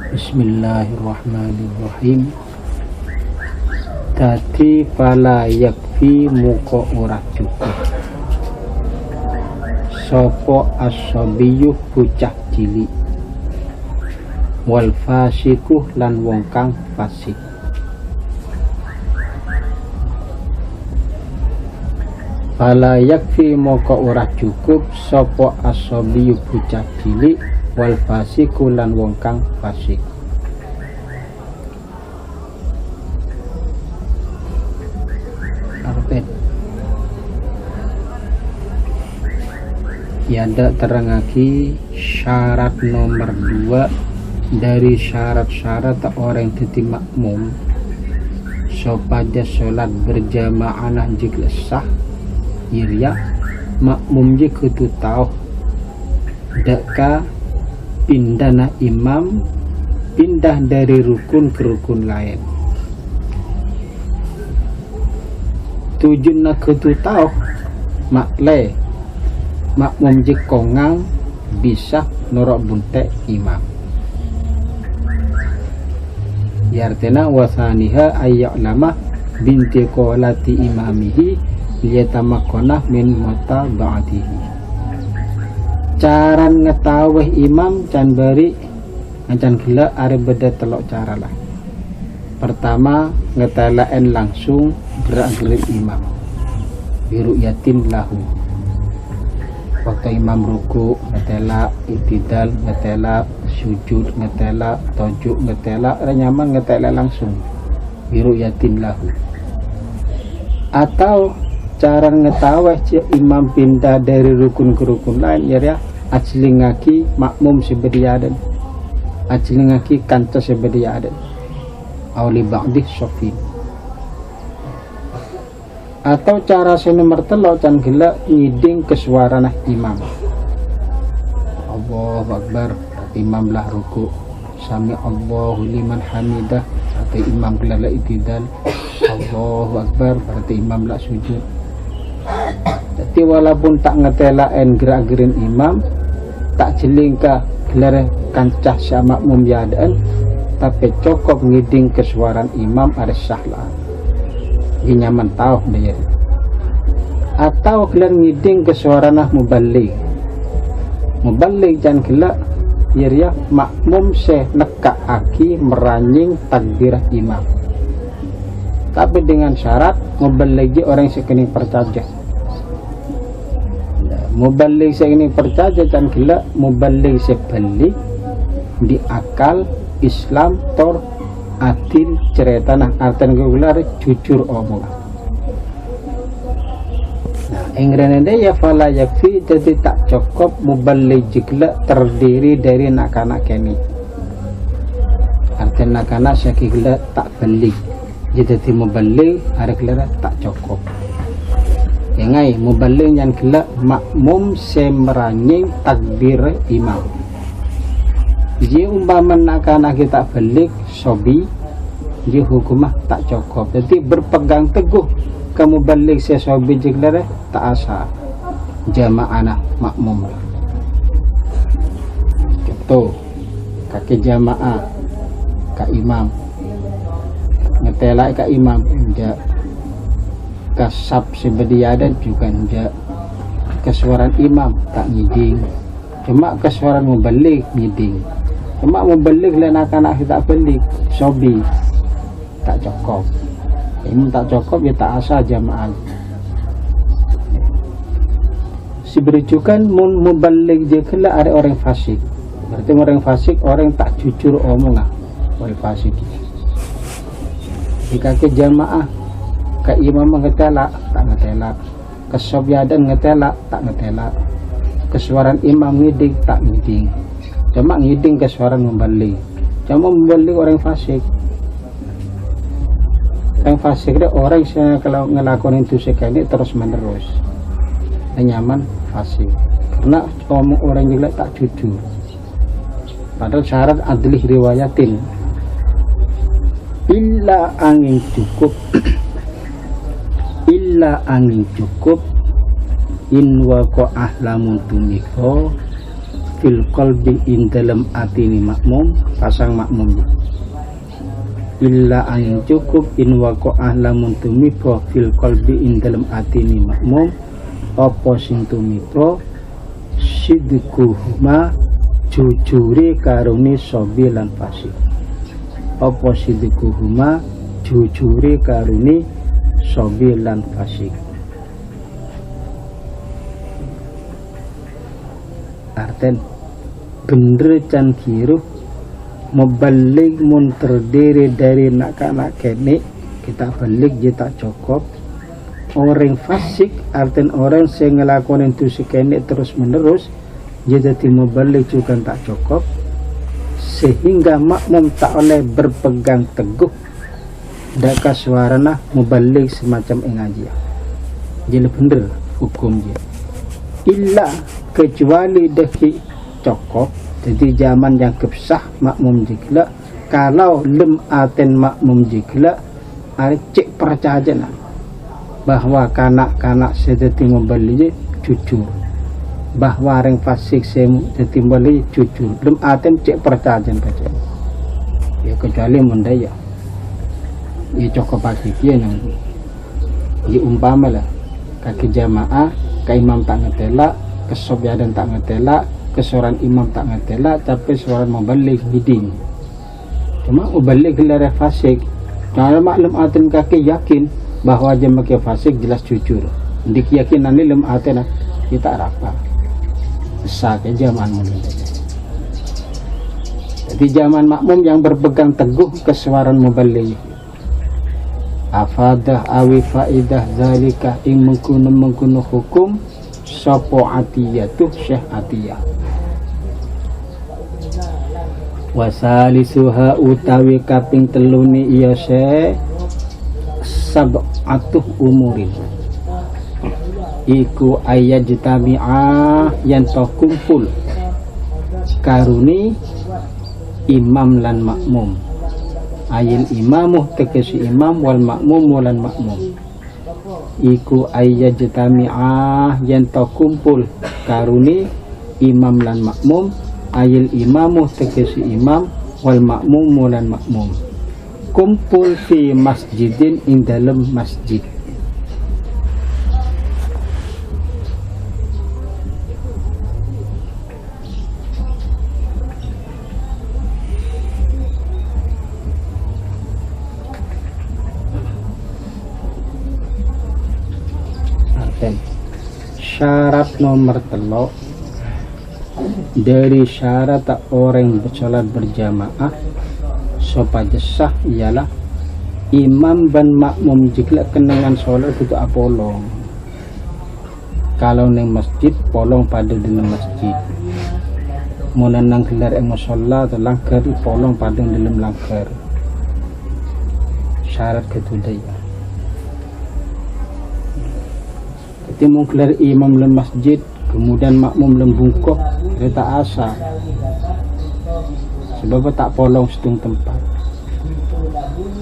Bismillahirrahmanirrahim. Dadi fala yakfi muka ora cukup sopo asobiyuh bocah cilik wal fasikuh lan wong kang fasik. Fala yakfi moko ora cukup sapa asabiyu bocah cilik wal fasiku lan wong kang fasik. Arpet yanda terangaki syarat nomor 2 dari syarat-syarat orang dadi makmum sopaja sholat berjamaah jika sah irya makmum je kudu tahu deka pindahna imam pindah dari rukun ke rukun lain. Tujuanna kudu tahu makle makmum je kongang bisa norok buntek imam. Yartena wasaniha ayya'lama binti qolati imamihi liyatamakkonah min mata ba'dihi. Cara ngetahui imam can beri can gila are beda telok cara lah. Pertama ngetelaen langsung gerak-gerik imam biru yatin lahu. Waktu imam ruku ngetela, itidal ngetela, sujud ngetela, tojuk ngetela, nyaman ngetela langsung biru yatin lahu. Atau cara ngetahui imam pindah dari rukun ke rukun lain ya ajlingaki makmum sebediadan ajlingaki kanca sebediadan awli ba'di sofin. Atau cara nomor telok can gila ngiding ke suara nah imam Allahu Akbar imam lah ruku sami Allahu liman hamidah atau imam gelala itidal Allahu Akbar berarti imam lah sujud. Jadi walaupun tak ngetelain gerak-gerin imam tak jelingkah gelar kancah sama makmum yadaan tapi cukup ngiding kesuaran imam ada sahlah ini nyaman tahu dia. Atau gelar ngiding kesuaran mubalik jangan gelak ya makmum se nekak aki meranying takbir imam tapi dengan syarat mubalik orang sekening percaya. Mubalik saya ini percaya dan gila mubalik saya beli di akal Islam tor adil cerita nah artian gelar jujur omong. Nah ingrenende ya fala yakfi jadi tak cukup mubalik jigla terdiri dari nak-nak kini artian nak-nak saya gila tak beli jadi mubalik ada gelar tak cukup. Yengai mubalik yang gelak makmum semeranying takbir imam. Jadi umpama nak-nak kita balik sobi, jadi hukumah tak cukup. Jadi berpegang teguh kamu balik se sobi jiglar tak asa jamaah makmum. Contoh kaki jamaah ka imam ngetelai ka imam enggak kasab sebediadan juga enggak kesuaran imam tak ngiding cuma kesuaran mubalik ngiding cuma mubalik lain anak-anak kita balik sobi tak cukup ini tak cukup ya tak asa jamaah si berujukan mubalik juga ada orang fasik berarti orang fasik orang tak jujur omong wal fasik jika ke jamaah ke imam ngetela tak ngetela kesobyadan ngetela tak ngetela kesuaran imam ngiding tak ngiding cuma ngiding kesuaran membalik cuma membalik orang fasik dia orang yang kalau ngelakuin itu sekali terus menerus nyaman fasik karena omong orang juga tak jujur padahal syarat adlih riwayatin illa angin cukup illa angin cukup in waqa'ah lamun tumiko fil qalbi in dalam atini makmum pasang makmum illa an cukup in waqa'ah lamun tumiba fil qalbi in dalam atini makmum apa sing tumiba sidquhuma jujure karone sobi lan fasik apa sidquhuma jujure karone sobi lan fasik arten bener can kiruh membalik mun terdiri dari nak kene kita balik je tak cukup orang fasik artian orang yang ngelakuin itu sekene terus menerus je jadi membalik juga tak cukup sehingga makmum tak oleh berpegang teguh daka suarana membalik semacam ngaji jadi bener hukum je illa kecuali deki cukup jadi zaman yang kebsah makmum jikla kalau lem aten makmum jikla cek percaya bahwa kanak-kanak sedeti membeli jujur bahwa orang fasik sedeti membeli jujur lem aten cek percaya saja ya kecuali mendaya ya cukup pagi dia nanti ya umpama lah kaki jamaah ke imam tak ngetela kesobyadan tak ngetela kesuaran imam tak ngetela tapi suara membalik hiding cuma membalik gelar fasik kalau maklum aten kaki yakin bahwa jemaah fasik jelas jujur dik yakin nanti lem aten kita apa sah ke zaman mulai jadi zaman makmum yang berpegang teguh kesuaran membalik afadah awi faidah zalika ing mengkuno hukum sopo atiyatuh syekh atiyah wasalisuha utawi kaping teluni iya se sab'atuh umurin iku ayat jitami'ah yang kumpul karuni imam lan makmum ayil imamuh tegesi imam wal makmum walan makmum iku ayat jitami'ah yang kumpul karuni imam lan makmum ayil imamuh tegesi imam wal makmum lan makmum kumpul fi masjidin ing dalam masjid syarat nomor telok dari syarat orang sholat berjamaah supaya sah ialah imam dan makmum jika kenangan sholat itu apolong kalau neng masjid polong pada dalam masjid mau nang gelar yang sholat atau langkar polong pada dalam langkar syarat kedua ya jadi mau gelar imam dalam masjid kemudian makmum lembungkok kereta asa sebab tak polong setung tempat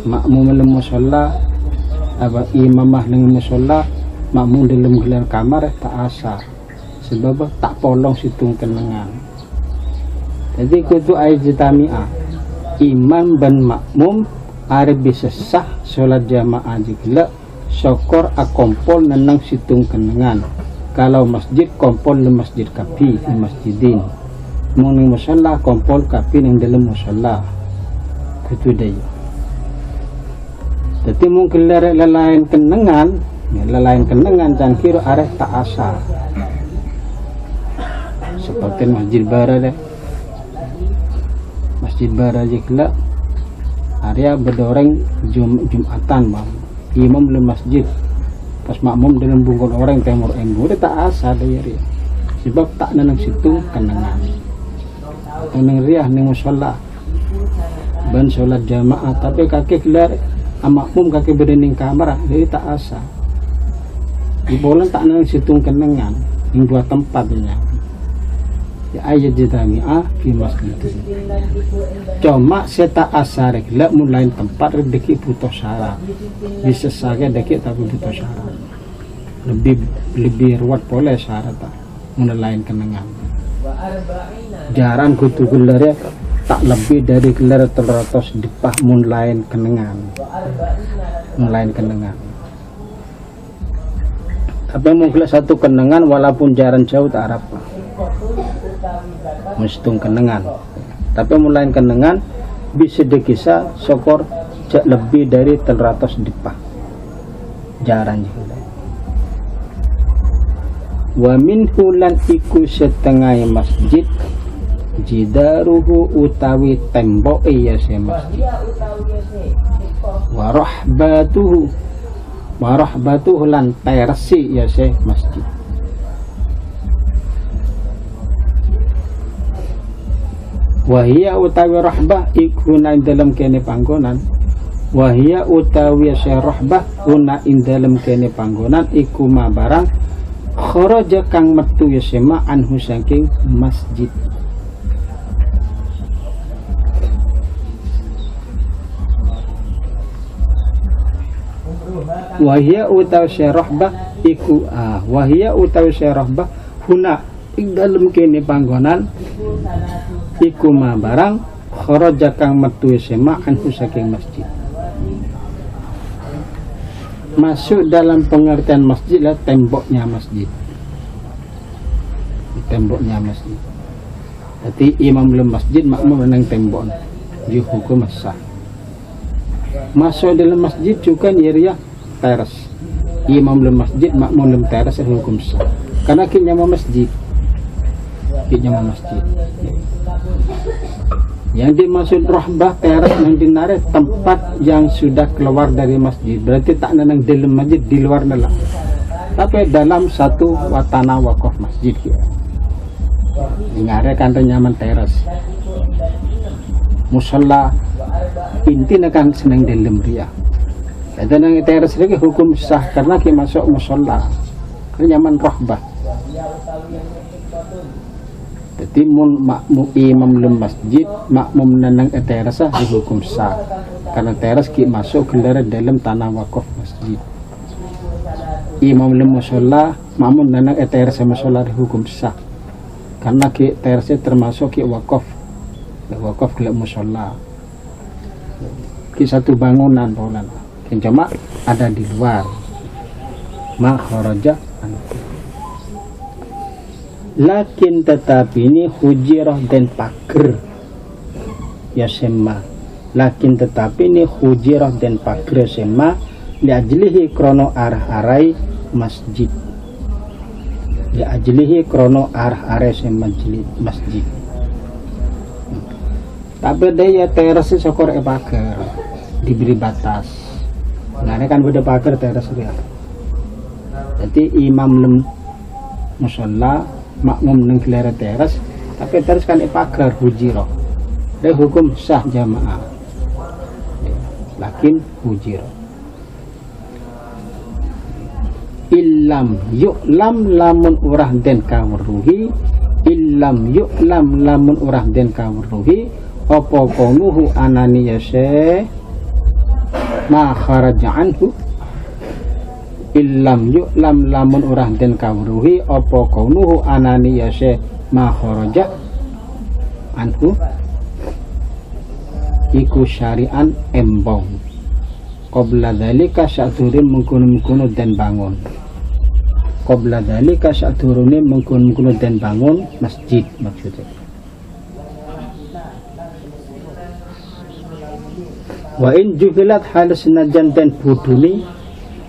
makmum dalam musola apa imamah dengan musola makmum dalam gelar kamar tak asa sebab tak polong setung kenangan jadi kudu ayat jitami'ah imam dan makmum ada bisa sah sholat jamaah jika syukur akompol nenang situng kenangan kalau masjid kompol le masjid kapi di masjidin mau ning musalla kompol kapi ning dalam musalla itu dia jadi mungkin lelain kenangan dan kira arah tak asa seperti masjid bara deh masjid bara jikla area berdoreng jumatan bang imam le masjid pas makmum dalam bungkul orang timur embu dia tak asa dia sebab tak nanang situ kenangan nang riah ning musalla ban sholat jamaah tapi kaki kelar makmum kaki berending kamar jadi tak asa di bolan tak nanang situ kenangan ning dua tempat nya ya ayat jitami'ah fi masjid cuma seta asar gila mulai tempat deki butuh syarat bisa saja deki tapi butuh syarat lebih ruwet boleh syarat mulai kenangan jaran kudu gelar tak lebih dari gelar 300 dipah mun lain kenengan. Tapi mau gelar satu kenengan walaupun jaran jauh tak arap. Mustung kenengan. Tapi mun lain kenengan bisa dikisah sokor lebih dari 300 dipah jarannya. Wa minhu lan iku setengah masjid jidaruhu utawi tembok ya se masjid wa rahbatuhu lan tersi ya se masjid. Wahia utawi rahbah iku na dalam kene panggonan. Wahia utawi se rahbah una ing dalam kene panggonan iku ma barang kharaja kang metu ya sema anhu saking masjid. Wahia utawi syarahbah iku wahia utawi syarahbah huna ing dalem kene panggonan iku ma barang kharaja kang metu ya sema anhu saking masjid. Masuk dalam pengertian masjid lah temboknya masjid. Jadi imam belum masjid makmum menang tembok. Dia hukum sah. Masuk dalam masjid juga nyeria teras. Imam belum masjid makmum belum teras hukum sah. Karena kita mau masjid. Yang dimaksud rahbah teras yang dinarik tempat yang sudah keluar dari masjid, berarti tak nenang dalam masjid, di luar nela, tapi dalam satu watana wakaf masjid ya. Ngare kan nyaman teras musalla inti kan senang dalam ria. Ada nang teras lagi hukum sah karena kita masuk musalla nyaman rahbah. Jadi makmum imam lem masjid makmum nanang terasa dihukum sah karena teras ki masuk gelar dalam tanah wakaf masjid. Imam lem musalla makmum nanang terasa musalla dihukum sah karena ki terasa termasuk ki wakaf gelar musalla. Ki satu bangunan bolan yang cuma ada di luar ma kharaja lakin tetapi ini hujirah dan pagar ya sema. Lakin tetapi ini hujirah dan pagar sema liajlihi krono arah-arai masjid. Liajlihi krono arah-arai masjid. Tapi dia teras sokor pagar diberi batas. Nah ini kan beda pagar teras dia. Jadi imam lem musalla makmum nang kelera teras tapi teras kan pagar hujirah dia hukum sah jamaah lakin hujirah illam yu'lam lamun urah den kawruhi illam yu'lam lamun urah den kawruhi apa konuhu anani yase ma kharaja anhu illam yu'lam lamun urah den kawruhi apa kaunuhu anani yase ma kharaja anhu iku syari'an embong qabla dzalika sa'durin mengkono-mengkono den bangun qabla dzalika sa'durune mengkono-mengkono den bangun masjid maksudnya. Wa in juhilat hal senajan den buduni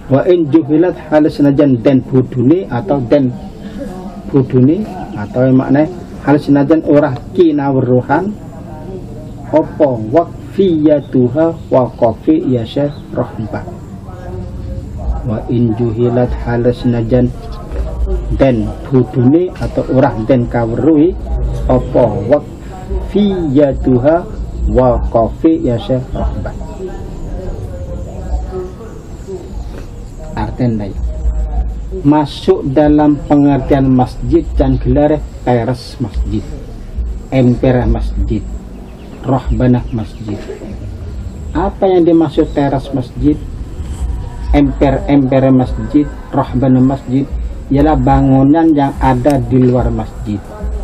wa in juhilat hal senajan den buduni atau den buduni atau makna hal senajan orah kinawruhan opo waqfiyatuha waqafi yasya rahbah. Wa in juhilat hal senajan den buduni atau orah den kawruhi opo waqfiyatuha waqafi yasya rahbah. Artinya masuk dalam pengertian masjid dan gelar teras masjid, emper masjid, rohbanah masjid. Apa yang dimaksud teras masjid, emper masjid, rohbanah masjid? Ialah bangunan yang ada di luar masjid.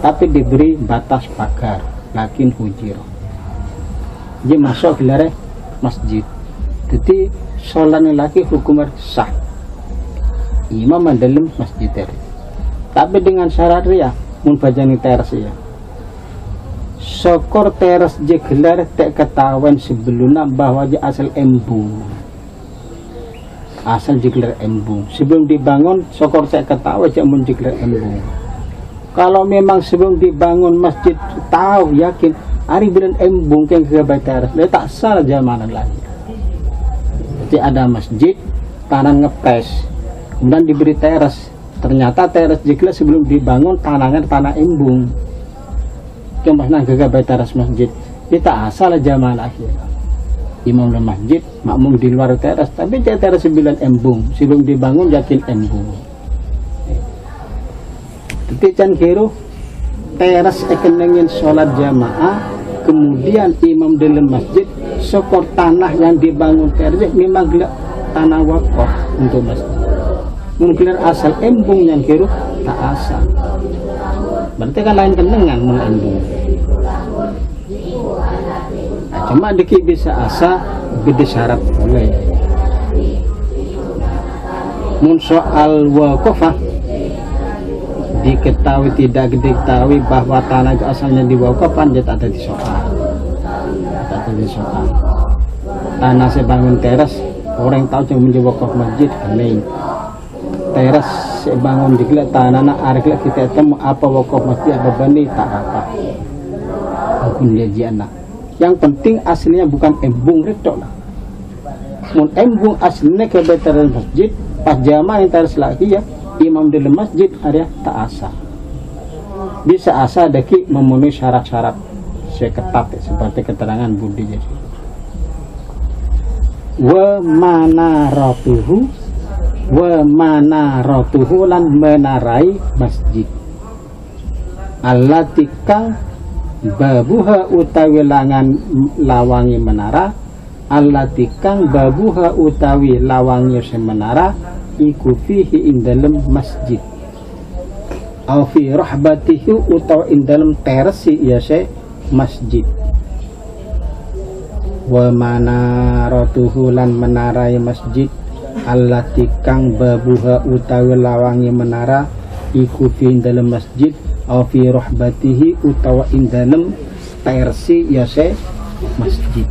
tapi diberi batas pagar, lakin hujir. Dia masuk gelar masjid. Jadi sholat laki hukum sah. Imam dalam masjid tadi. Tapi dengan syarat ya, mun bajani teras ya. Sokor teras je gelar tak ketahuan sebelumnya bahwa dia asal embung. Asal jegelar embung. Sebelum dibangun sokor saya ketahui aja mun jegelar embung. Kalau memang sebelum dibangun masjid tahu yakin hari bulan embung yang ke teras, dia tak salah zaman lagi. Jadi ada masjid tanah ngepes, kemudian diberi teras. Ternyata teras jegelar sebelum dibangun tanahnya tanah embung. Kemudian ke teras masjid, dia tak asal zaman akhir. Imam dalam masjid, makmum di luar teras, tapi teras 9 embung. Sebelum dibangun yakin embung. Jadi can kiro teras ekenengin sholat jamaah, kemudian imam dalam masjid sokor tanah yang dibangun teras memang gelap tanah wakaf untuk masjid. Mungkin asal embung yang kiro tak asal. Berarti kan lain kenengan mun embung. Nah, cuma dikit bisa asa gede syarat boleh. Mun soal wakafah diketahui tidak diketahui bahwa tanah itu asalnya diwakafkan, dia tak ada di soal. Tak ada di soal. Tanah sebangun teras, orang tahu cuma menjadi wakaf masjid lain. Teras sebangun digelar tanah nak arek kita temu apa wakaf masjid apa bani tak apa. Hukum dia anak. Yang penting aslinya bukan embung retok lah. Mun embung aslinya kebetulan masjid, pas jamaah yang teras lagi ya. Imam dalam masjid area tak asal. Bisa asal daki memenuhi syarat-syarat seketat seperti keterangan Budi jadi. Wa manaratuhu lan menarai masjid. Allati kang babuha utawi lawangi menara. Allati kang babuha utawi lawangi menara. Iku fihi ing dalem masjid au fi rahbatihi utawa ing dalem terasi ya se masjid. Wa manaratuhu lan menarai masjid allati kang babuha utawi lawangi menara iku fi ing dalem masjid au fi rahbatihi utawa ing dalem terasi ya se masjid.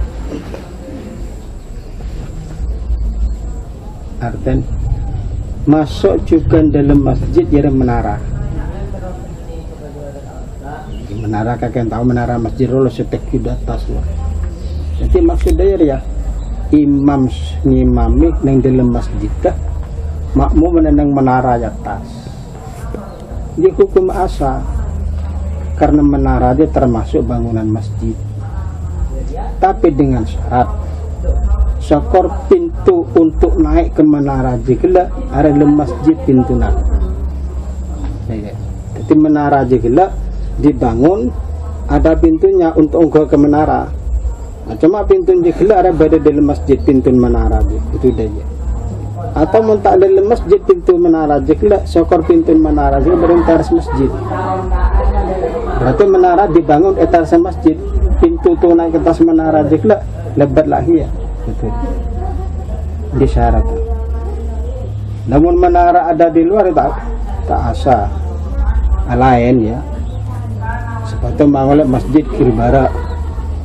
Arten masuk juga dalam masjid jadi menara. Di menara kakek tahu menara masjid rolo setek di atas loh. Jadi maksudnya ya imam ngimami neng dalam masjid kah makmum menendang menara di atas. Dia hukum asa karena menara dia termasuk bangunan masjid. Tapi dengan syarat sokor pintu untuk naik ke menara jegela ada dalam masjid pintu nak. Jadi menara jegela dibangun ada pintunya untuk engkau ke menara. Nah, cuma pintu jegela ada pada dalam masjid pintu menara itu dia. Atau mentak dalam masjid pintu menara jegela sokor pintu menara juga berintas masjid. Berarti menara dibangun etalase masjid pintu tu naik ke atas menara jegela lebat lagi ya. Betul. Di syarat. Namun menara ada di luar tak asa. Lain ya. Seperti mangolek masjid Kirbara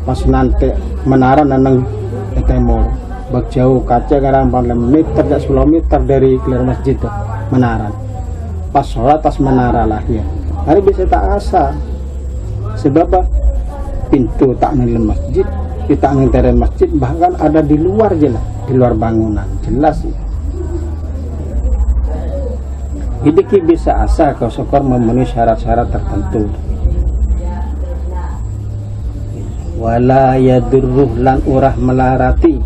pas nanti menara nanang timur. Bak jauh kaca karang 4 meter dan 10 meter dari keluar masjid tuh menara. Pas sholat tas menara lah ya. Hari bisa tak asa. Sebab pintu tak nilai masjid. Kita nginteren masjid bahkan ada di luar jelas, di luar bangunan jelas ya. Jadi bisa asa kau sokor memenuhi syarat-syarat tertentu. Wala yadurruh lan urah melarati.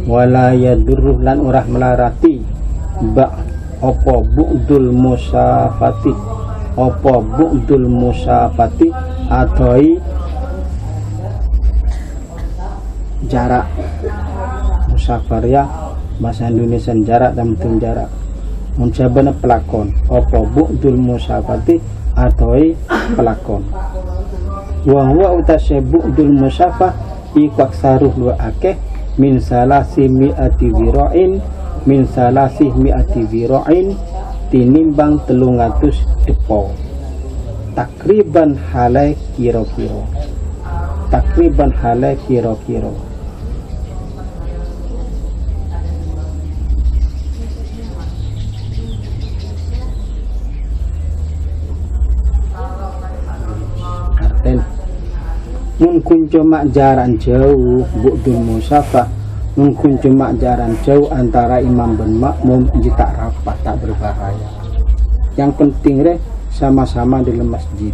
Wala yadurruh lan urah melarati. Ba opo bu'dul musafati. Opo bu'dul musafati atoi jarak musafar ya bahasa Indonesia jarak dan betul jarak muncabana pelakon opo bu'dul musafati atau pelakon. Wa huwa utasyabu'dul musyafah iku aksaruh wa akeh min salasi mi'ati zira'in tinimbang 300 depo. Takriban halai kira-kira. Arten mungkin cuma jarak jauh bu'dul musafah, mungkin cuma jarak jauh antara imam dan makmum tak rapat, tak berbahaya. Yang penting sama-sama dalam masjid,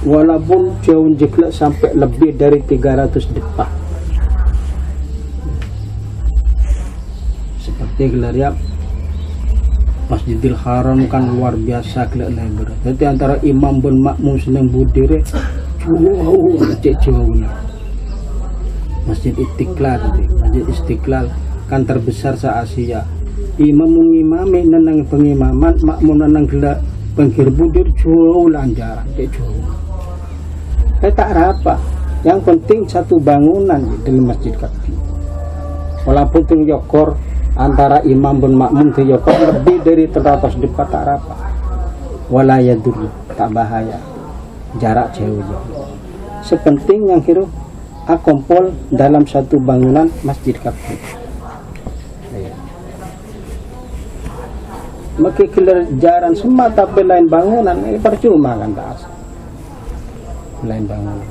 walaupun jauh jeglek sampai lebih dari 300 depa. Seperti gelar Masjidil Haram kan luar biasa lebar. Jadi antara imam dan makmum senang berdiri jauh. Masjid Istiqlal kan terbesar se-Asia. Imam mengimami nenang pengimaman, makmum nenang gelak penghir budir jauh lancar, jauh. Tak apa. Yang penting satu bangunan di masjid kaki. Walaupun itu yokor antara imam dan makmum itu yokor lebih dari 300 depa tak apa. Wala yadur, tak bahaya. Jarak jauh. Sepenting yang kira akumpul dalam satu bangunan masjid kaki. Maka jaran semua tapi lain bangunan percuma kan tak asal. Lain bangunan.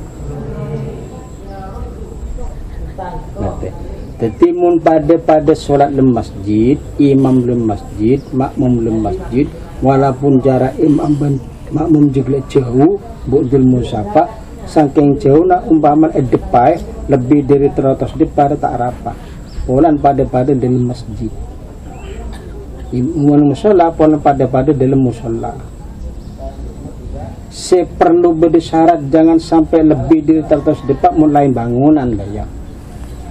Jadi mun pada solat lem masjid, imam lem masjid, makmum lem masjid, walaupun jarak imam dan makmum juga jauh, bu'dul musafah, saking jauh nak umpaman depai lebih dari 300 depa tak apa. Polan pada dalam masjid. Imam musola polan pada dalam musola. Seperlu bersyarat jangan sampai lebih dari 300 depa mulai bangunan lah ya.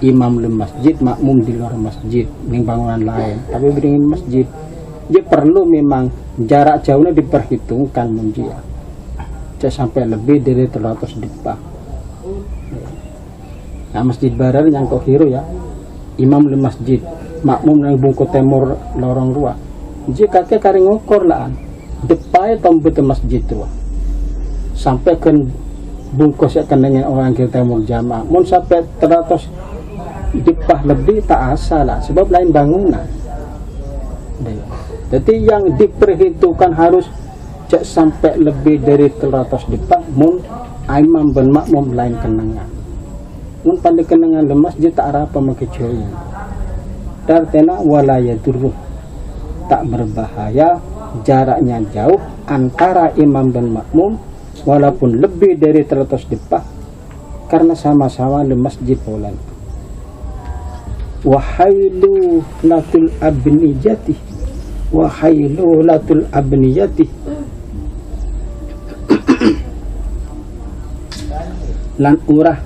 Imam di masjid, makmum di luar masjid, ini bangunan lain. Tapi berdiri masjid, dia perlu memang jarak jauhnya diperhitungkan munjia. Jangan sampai lebih dari 300 depa. Nah masjid barar yang kok hiru ya, imam di masjid, makmum yang bungku timur lorong rua. Jika kakek kari ngokor lah, depa tombet masjid tua. Sampai ke bungkus ya dengan orang kita timur jamaah. Mun sampai 300 dipah lebih tak asal lah, sebab lain bangunan. Jadi yang diperhitungkan harus sampai lebih dari 300 dipah mun imam dan makmum lain kenangan. Mun pada kenangan lemas dia tak apa makecuri. Dartena walaya duruh, tak berbahaya, jaraknya jauh antara imam dan makmum walaupun lebih dari 300 dipah karena sama-sama di masjid polan. Wahailu latul abniyati lan urah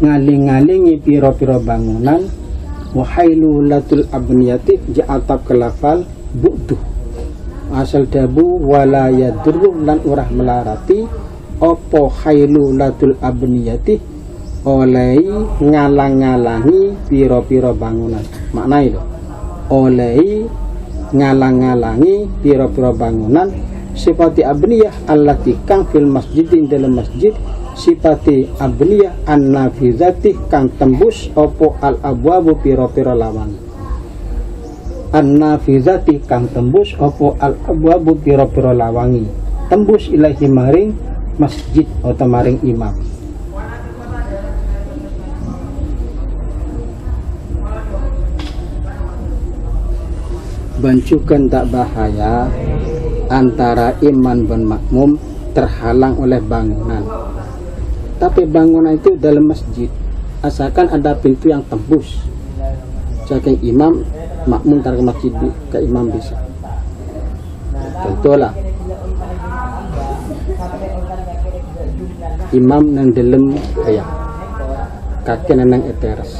ngaling-ngalingi piro-piro bangunan. Wahailu latul abniyati ja'atab kelafal bu'duh asal dabu wala yadurru lan urah melarati opo hailu latul abniyati oleh ngalang-ngalangi piro-piro bangunan. Makna itu oleh ngalang-ngalangi piro-piro bangunan sifati abniyah allati kang fil masjidin dalam masjid sifati abniyah an-nafizati kang tembus opo al-abwabu piro-piro lawangi. An-nafizati kang tembus opo al-abwabu piro-piro lawangi tembus ilahi maring masjid atau maring imam. Bancukan tak bahaya antara imam dan makmum terhalang oleh bangunan. Tapi bangunan itu dalam masjid asalkan ada pintu yang tembus. Saking imam makmum tarik masjid ke imam bisa. Contohlah imam nang dalam kayak kaki nang eteres.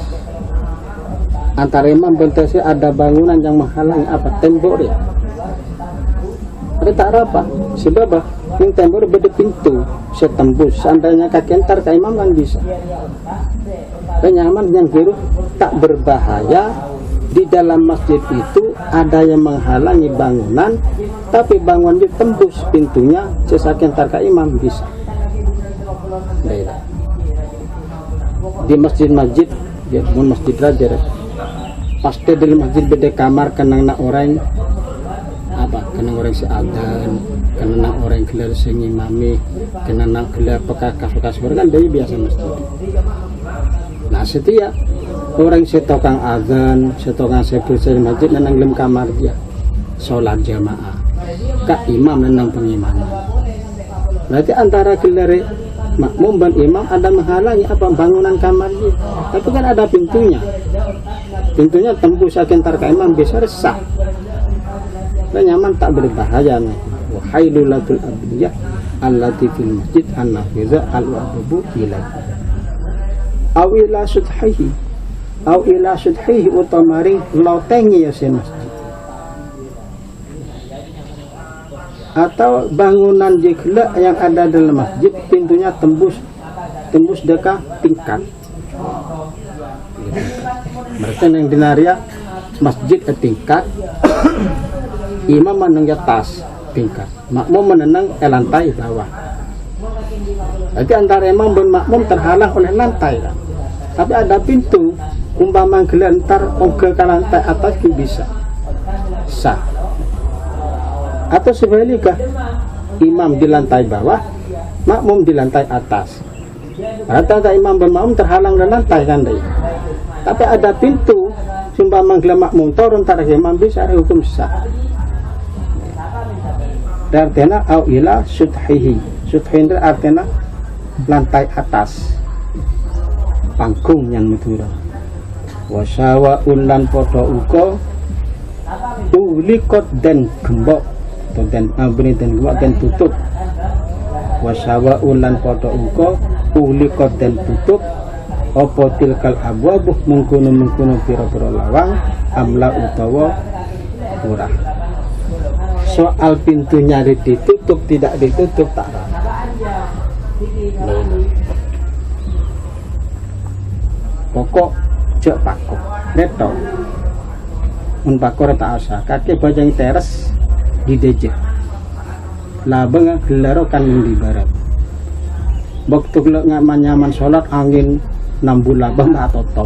Antara imam bentesi ada bangunan yang menghalangi apa tembok dia. Ada tak apa sebab Yang tembok beda pintu, saya tembus. Seandainya kaki entar ke imam kan bisa. Nyaman yang kiri tak berbahaya. Di dalam masjid itu ada yang menghalangi bangunan, tapi bangunan ditembus pintunya sesakin entar ke imam bisa. Di masjid-masjid, ya pun masjid raja, pasti di masjid beda kamar kenang nak orang apa, kenang orang seadan, kenang orang gelar sengimami, kenang gelar bekas orang kan dari biasa masjid. Nah setiap orang setokang azan, setokang sebelum masjid nenang lem kamar dia, sholat jamaah, kak imam nenang pengimaman. Berarti antara gelar makmum dan imam ada menghalangi apa bangunan kamar dia, tapi kan ada pintunya. Pintunya tembus akan tar ke imam bisa resah. Dan nyaman tak berbahaya nih. Wa hailulatul abdiyah allati fil masjid an-nafiza al-wadubu ilaihi. Aw ila sudhihi. Aw ila sudhihi utamari lautengi ya si masjid. Atau bangunan jikla yang ada dalam masjid pintunya tembus dekat tingkat. Berarti yang dinaria masjid ke tingkat, imam meneng atas tingkat, makmum menenang lantai bawah. Jadi antara imam dan makmum terhalang oleh lantai kan? Tapi ada pintu, umpama gelantar ke lantai atas bisa sah. Atau sebaliknya imam di lantai bawah, makmum di lantai atas. Rata-rata imam dan makmum terhalang dari lantai kan deh. Tapi ada pintu, umpama makmum turun tarik imam bisa ada hukum sah. Artinya au ila sudhihi. Sudhihi artinya lantai atas, panggung yang madura. Wasawa ulan podo uko ulikot dan gembok atau dan abri dan gembok dan tutup. Wasawa ulan podo uko ulikot dan tutup. Opo tilkal abwabuh mengkuno piro-piro lawang amla utawa murah. Soal pintunya ditutup tidak ditutup tak pokok cek pakok neto pakor tak asa kaki bajang teras di dejek labeng gelaro kan di barat waktu nyaman sholat angin nambul labang atau top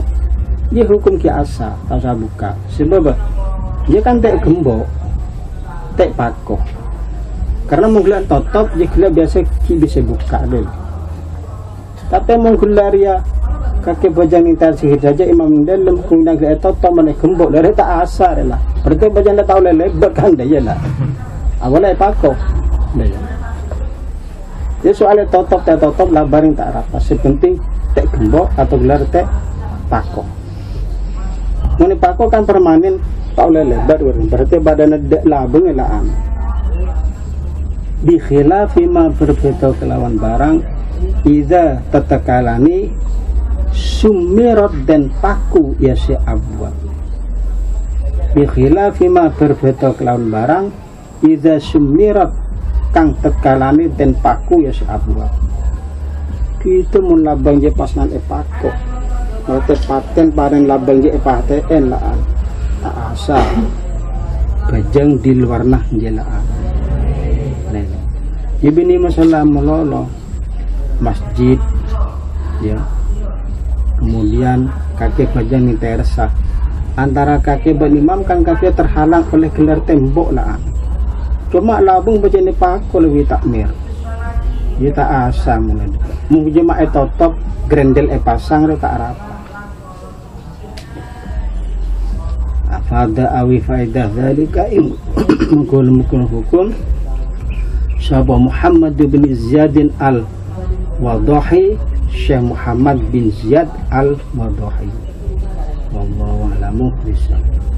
dia hukum kiasa tak usah buka sebab dia kan tak gembok tak pakok karena mungkin totop dia biasa bisa buka dulu tapi mungkin ya kaki bajang yang tersihir saja imam dalam kemudian dia totop mana gembok dari tak asar lah berarti bajang dia tahu lebar kan dia lah awalnya pakok dia jadi soalnya totop labarin tak rapat sepenting tek gembok atau gelar tek pakok. Muni pakok kan permanen tak oleh lebar berarti badan dek labeng elaan. Bi khilafi ma berbeda kelawan barang iza tatakalani sumirat dan paku ya si abwa. Bi khilafi ma berbeda kelawan barang iza sumirat kang tekalani dan paku ya si abwa. Itu mun labang je pasnan epako berarti paten panen labang je epaten laan tak asa bajang di luar nah jelaan ini masalah melolo masjid ya kemudian kaki bajang ni terasa antara kaki berimam kan kaki terhalang oleh gelar tembok laan cuma labang bajang epako lebih takmir dia tak asa mulai mungkin jemaah totop grendel pasang tak apa afada awi faidah dzalika mukul hukum sahabat Muhammad bin Ziyad al-Wadahi Syekh Muhammad bin Ziyad al-Wadahi wallahu a'lamu bishawab.